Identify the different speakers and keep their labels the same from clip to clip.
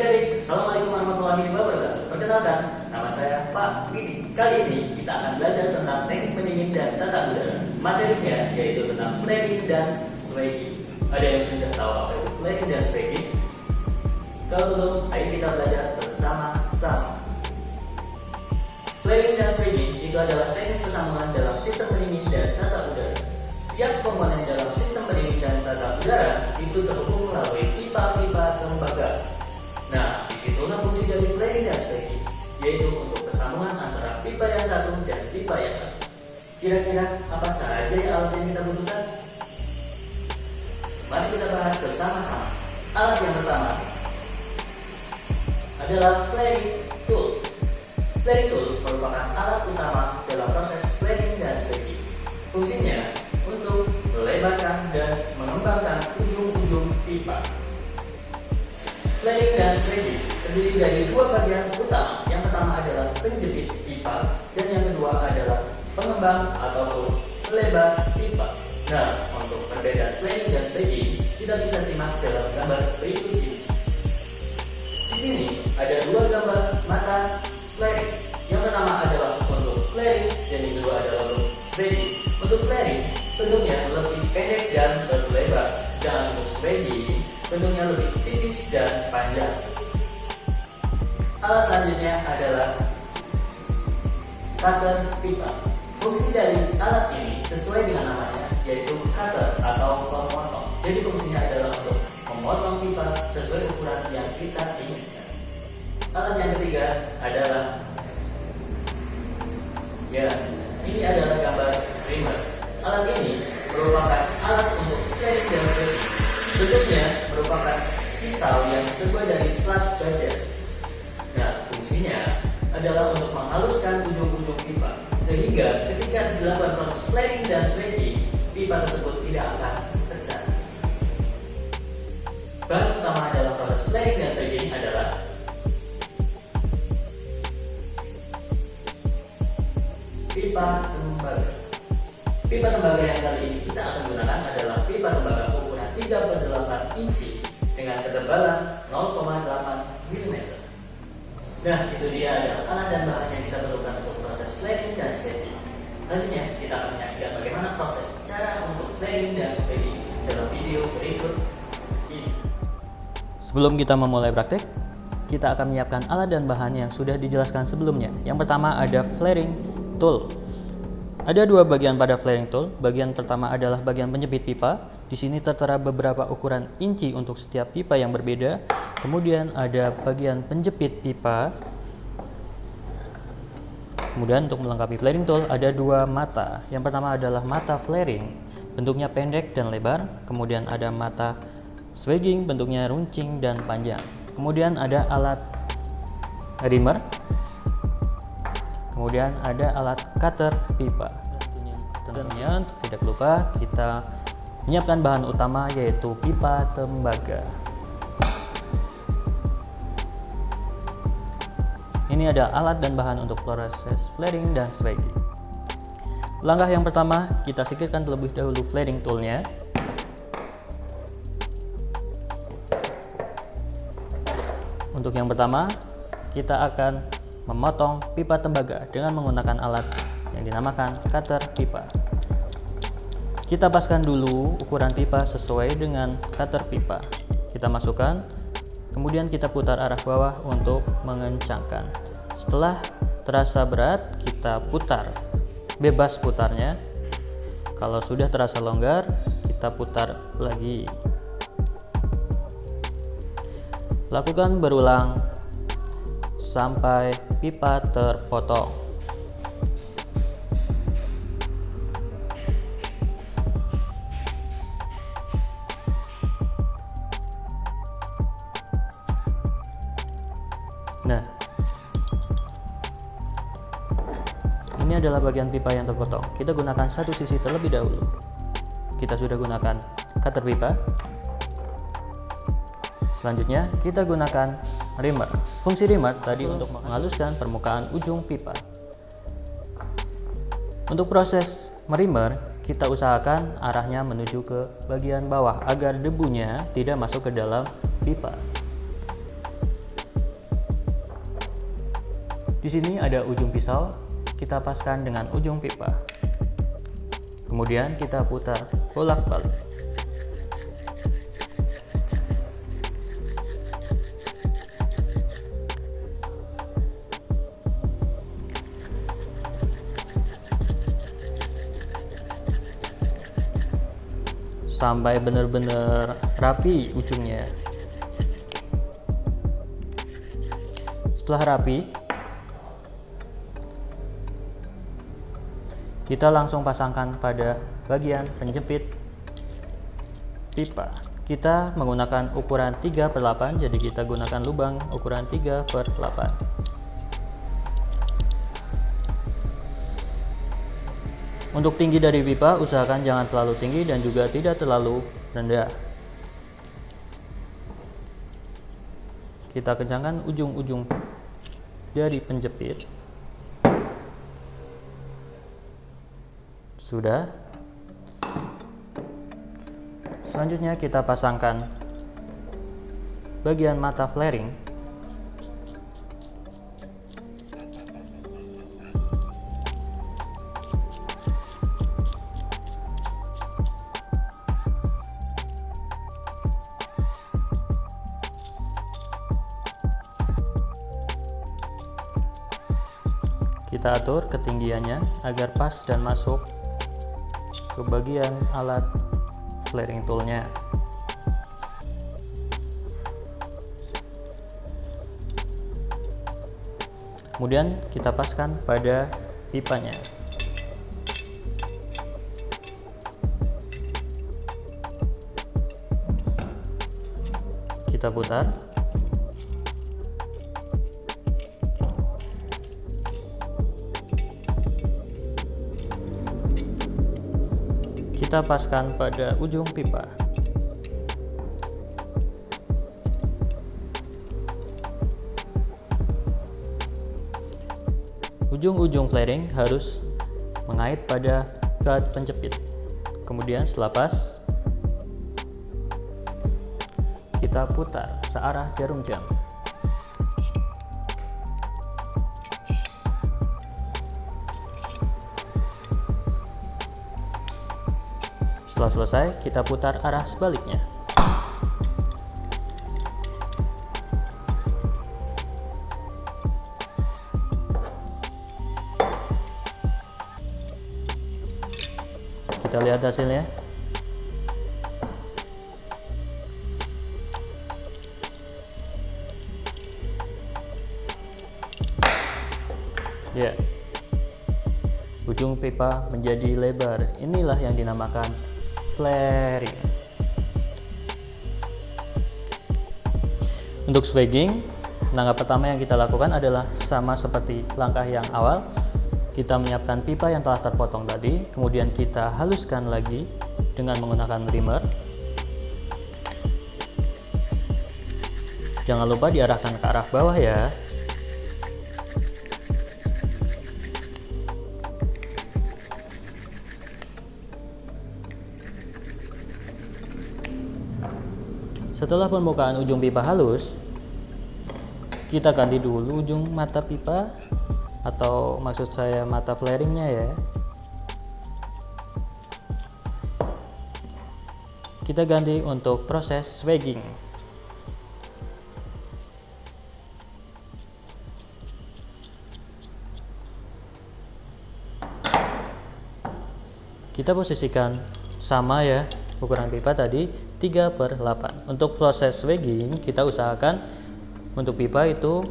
Speaker 1: Adik-adik, Assalamualaikum warahmatullahi wabarakatuh. Perkenalkan, nama saya Pak Widi. Kali ini kita akan belajar tentang teknik pendingin dan tata udara. Materinya yaitu tentang flaring dan swagging. Ada yang sudah tahu apa itu flaring dan swagging? Kalau belum, ayo kita belajar bersama-sama. Flaring dan swagging itu adalah teknik persambungan dalam sistem pendingin dan tata udara. Setiap komponen dalam sistem pendingin dan tata udara itu terhubung melalui pipa-pipa tembaga. Nah, disitulah fungsi dari flaring dan swagging, yaitu untuk persambungan antara pipa yang satu dan pipa yang lain. Kira-kira apa saja alat yang kita butuhkan? Mari kita bahas bersama-sama. Alat yang pertama adalah flaring tool. Flaring tool merupakan alat utama dalam proses flaring dan swagging. Fungsinya untuk melebarkan dan mengembangkan ujung-ujung pipa. Flaring dan swagging terdiri dari dua bagian utama. Yang pertama adalah penjepit pipa dan yang kedua adalah pengembang ataupun pelebar pipa. Nah, untuk perbedaan flaring dan swagging kita bisa simak dalam gambar berikut ini. Di sini ada dua gambar mata flaring. Yang pertama adalah untuk flaring dan yang kedua adalah untuk swagging. Untuk flaring bentuknya lebih pendek dan berlebar, dan untuk swagging bentuknya lebih tipis dan panjang. Alat selanjutnya adalah cutter pipa. Fungsi dari alat ini sesuai dengan namanya, yaitu cutter atau pemotong. Jadi fungsinya adalah untuk memotong pipa sesuai ukuran yang kita inginkan. Alat yang ketiga adalah, ini adalah gambar trimmer. Alat ini merupakan alat untuk flaring dan swagging. Bentuknya merupakan pisau yang terbuat dari plat baja. Nah, fungsinya adalah untuk menghaluskan ujung-ujung pipa, sehingga ketika dilakukan proses flaring dan swagging, pipa tersebut tidak akan pecah. Bahan utama dalam proses flaring dan swagging adalah pipa tembaga. Pipa tembaga yang kali ini kita akan gunakan adalah pipa tembaga ukuran 3/8 inci dengan ketebalan 0,8 mm. Nah, itu dia adalah alat dan bahan yang kita perlukan untuk proses flaring dan swagging. Selanjutnya kita akan menyaksikan bagaimana proses cara untuk flaring dan swagging dalam video berikut ini.
Speaker 2: Sebelum kita memulai praktek, kita akan menyiapkan alat dan bahan yang sudah dijelaskan sebelumnya. Yang pertama ada flaring tool. Ada dua bagian pada flaring tool. Bagian pertama adalah bagian penjepit pipa. Di sini tertera beberapa ukuran inci untuk setiap pipa yang berbeda. Kemudian ada bagian penjepit pipa. Kemudian untuk melengkapi flaring tool ada dua mata. Yang pertama adalah mata flaring, bentuknya pendek dan lebar. Kemudian ada mata swagging, bentuknya runcing dan panjang. Kemudian ada alat rimmer. Kemudian ada alat cutter pipa. Tentunya tidak lupa kita menyiapkan bahan utama, yaitu pipa tembaga. Ini ada alat dan bahan untuk proses flaring dan swagging. Langkah yang pertama, kita singkirkan terlebih dahulu flaring toolnya. Untuk yang pertama, kita akan memotong pipa tembaga dengan menggunakan alat yang dinamakan cutter pipa. Kita paskan dulu ukuran pipa sesuai dengan cutter pipa. Kita masukkan, kemudian kita putar arah bawah untuk mengencangkan. Setelah terasa berat, kita putar. Bebas putarnya. Kalau sudah terasa longgar, kita putar lagi. Lakukan berulang sampai pipa terpotong. Nah, ini adalah bagian pipa yang terpotong. Kita gunakan satu sisi terlebih dahulu. Kita sudah gunakan cutter pipa. Selanjutnya kita gunakan rimmer. Fungsi rimmer tadi untuk menghaluskan permukaan ujung pipa. Untuk proses merimmer, kita usahakan arahnya menuju ke bagian bawah agar debunya tidak masuk ke dalam pipa. Di sini ada ujung pisau, kita paskan dengan ujung pipa. Kemudian kita putar bolak-balik. Sampai benar-benar rapi ujungnya. Setelah rapi, kita langsung pasangkan pada bagian penjepit pipa. Kita menggunakan ukuran 3/8, jadi kita gunakan lubang ukuran 3/8. Untuk tinggi dari pipa, usahakan jangan terlalu tinggi dan juga tidak terlalu rendah. Kita kencangkan ujung-ujung dari penjepit. Sudah. Selanjutnya kita pasangkan bagian mata flaring. Kita atur ketinggiannya agar pas dan masuk ke bagian alat flaring toolnya. Kemudian kita paskan pada pipanya. Kita putar. Kita paskan pada ujung pipa. Ujung-ujung flaring harus mengait pada guard penjepit. Kemudian setelah pas, kita putar searah jarum jam. Setelah selesai, kita putar arah sebaliknya. Kita lihat hasilnya. Ya, ujung pipa menjadi lebar. Inilah yang dinamakan flaring. Untuk swagging, langkah pertama yang kita lakukan adalah sama seperti langkah yang awal. Kita menyiapkan pipa yang telah terpotong tadi, kemudian kita haluskan lagi dengan menggunakan trimmer. Jangan lupa diarahkan ke arah bawah ya. Setelah permukaan ujung pipa halus, kita ganti dulu ujung mata pipa, atau maksud saya mata flaringnya ya. Kita ganti untuk proses swagging. Kita posisikan sama ya, ukuran pipa tadi 3/8. Untuk proses swagging kita usahakan untuk pipa itu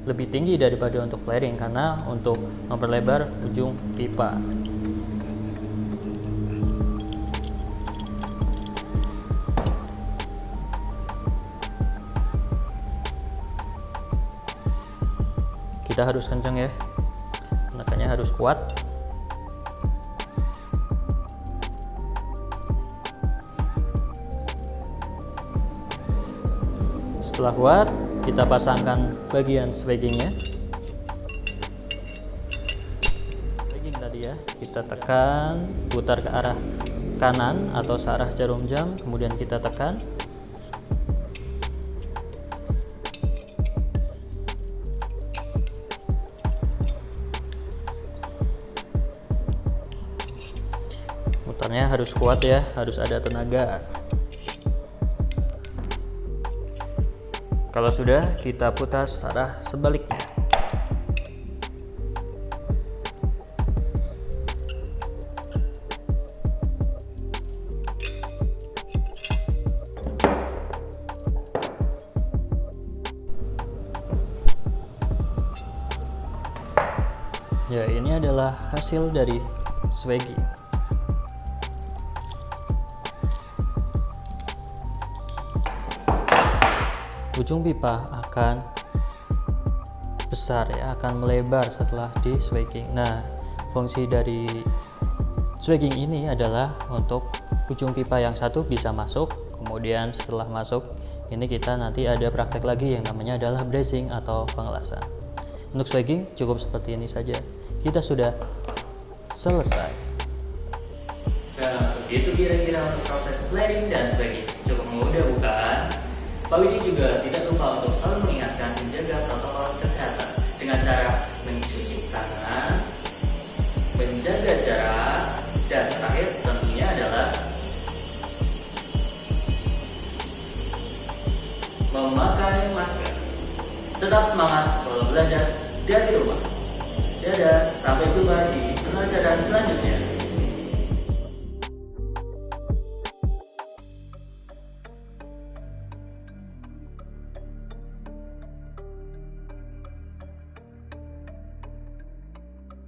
Speaker 2: lebih tinggi daripada untuk flaring, karena untuk memperlebar ujung pipa. Kita harus kencang ya, menekannya harus kuat. Setelah kuat, kita pasangkan bagian swaggingnya. Swagging tadi ya, kita tekan, putar ke arah kanan atau searah jarum jam, kemudian kita tekan. Putarnya harus kuat ya, harus ada tenaga. Kalau sudah, kita putar searah sebaliknya. Ya, ini adalah hasil dari swagging. Ujung pipa akan besar ya, akan melebar setelah di swagging. Nah, fungsi dari swagging ini adalah untuk ujung pipa yang satu bisa masuk, kemudian setelah masuk ini kita nanti ada praktek lagi yang namanya adalah bracing atau pengelasan. Untuk swagging cukup seperti ini saja. Kita sudah selesai.
Speaker 1: Nah, begitu kira-kira untuk proses flaring dan swagging. Cukup mudah bukan? Pak Widi juga tidak lupa untuk selalu mengingatkan menjaga protokol kesehatan dengan cara mencuci tangan, menjaga jarak, dan terakhir tentunya adalah memakai masker. Tetap semangat kalau belajar dari rumah. Dadah, sampai jumpa di pelajaran selanjutnya.